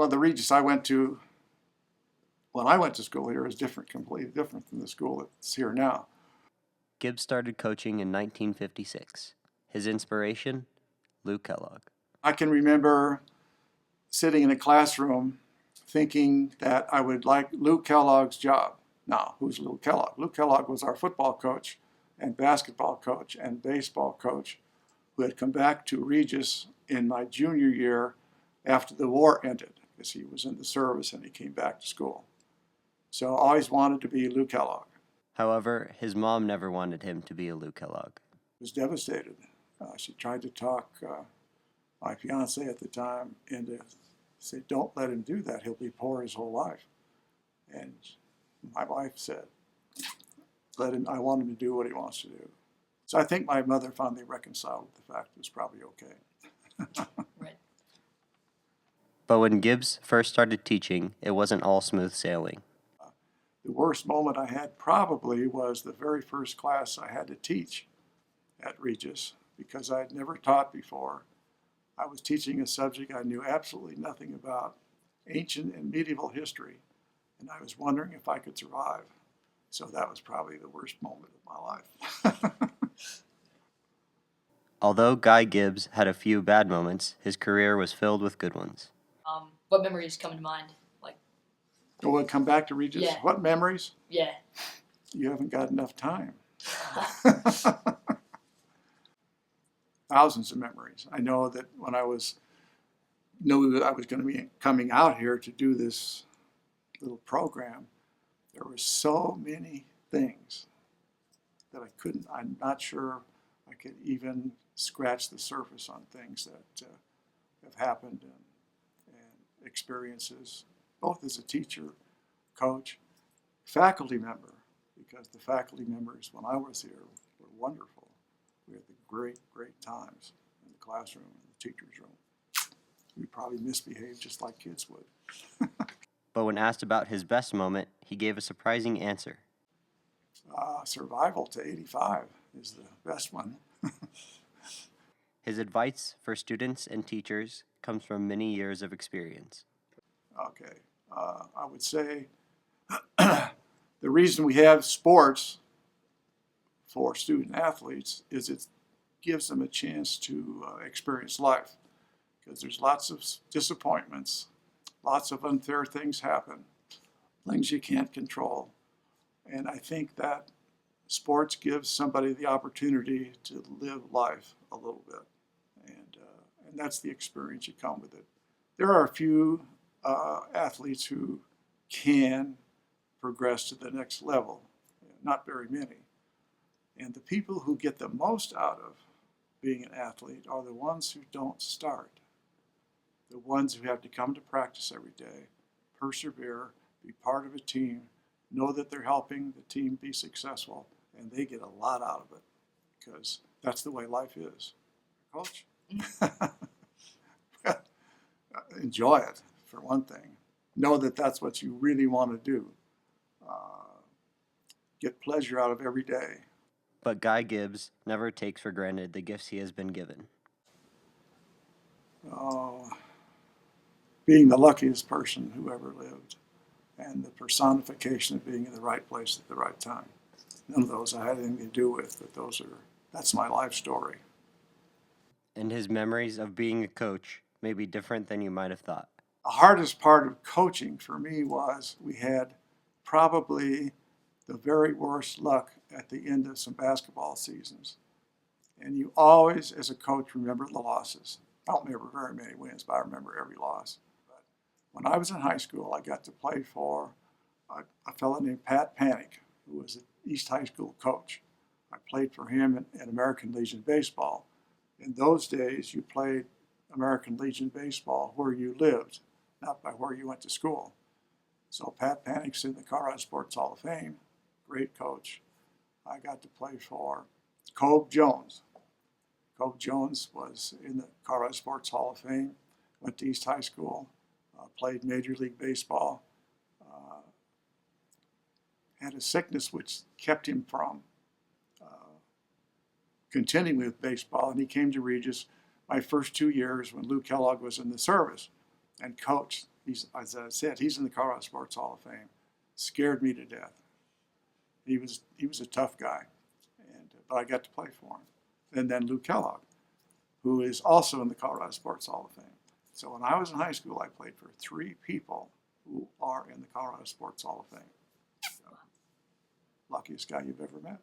Well, the Regis I went to when I went to school here is different, completely different than the school that's here now. Gibbs started coaching in 1956. His inspiration? Luke Kellogg. I can remember sitting in a classroom thinking that I would like Luke Kellogg's job. Now, who's Luke Kellogg? Luke Kellogg was our football coach and basketball coach and baseball coach who had come back to Regis in my junior year after the war ended, because he was in the service and he came back to school. So I always wanted to be Luke Kellogg. However, his mom never wanted him to be a Luke Kellogg. I was devastated. She tried to talk my fiance at the time into say, don't let him do that. He'll be poor his whole life. And my wife said, let him, I want him to do what he wants to do. So I think my mother finally reconciled with the fact it was probably okay. Right. But when Gibbs first started teaching, it wasn't all smooth sailing. The worst moment I had probably was the very first class I had to teach at Regis, because I had never taught before. I was teaching a subject I knew absolutely nothing about, ancient and medieval history, and I was wondering if I could survive. So that was probably the worst moment of my life. Although Guy Gibbs had a few bad moments, his career was filled with good ones. What memories come to mind? Like, We'll come back to Regis. Yeah. What memories? yeah. You haven't got enough time. Thousands of memories. I know that when I knew that I was going to be coming out here to do this little program, there were so many things that I'm not sure I could even scratch the surface on things that have happened and experiences, both as a teacher, coach, faculty member, because the faculty members when I was here were wonderful. We had the great, great times in the classroom, in the teacher's room. We probably misbehaved just like kids would. But when asked about his best moment, he gave a surprising answer. Survival to 85 is the best one. His advice for students and teachers comes from many years of experience. Okay, I would say the reason we have sports for student athletes is it gives them a chance to experience life, because there's lots of disappointments, lots of unfair things happen, things you can't control. And I think that sports gives somebody the opportunity to live life a little bit. And that's the experience you come with it. There are a few athletes who can progress to the next level, not very many. And the people who get the most out of being an athlete are the ones who don't start. The ones who have to come to practice every day, persevere, be part of a team, know that they're helping the team be successful, and they get a lot out of it, because that's the way life is. Coach? Enjoy it, for one thing. Know that that's what you really want to do. Get pleasure out of every day. But Guy Gibbs never takes for granted the gifts he has been given. Being the luckiest person who ever lived, and the personification of being in the right place at the right time. None of those I had anything to do with, but that's my life story. And his memories of being a coach may be different than you might have thought. The hardest part of coaching for me was we had probably the very worst luck at the end of some basketball seasons. And you always, as a coach, remember the losses. I don't remember very many wins, but I remember every loss. But when I was in high school, I got to play for a fellow named Pat Panic, who was an East High School coach. I played for him in American Legion Baseball. In those days, you played American Legion Baseball where you lived, not by where you went to school. So Pat Panic's in the Colorado Sports Hall of Fame, great coach. I got to play for Cobe Jones. Cobe Jones was in the Colorado Sports Hall of Fame, went to East High School, played Major League Baseball, had a sickness which kept him from continuing with baseball, and he came to Regis my first 2 years when Luke Kellogg was in the service and coached. as I said, he's in the Colorado Sports Hall of Fame. Scared me to death. He was a tough guy, but I got to play for him. And then Lou Kellogg, who is also in the Colorado Sports Hall of Fame. So when I was in high school, I played for 3 people who are in the Colorado Sports Hall of Fame. So, luckiest guy you've ever met.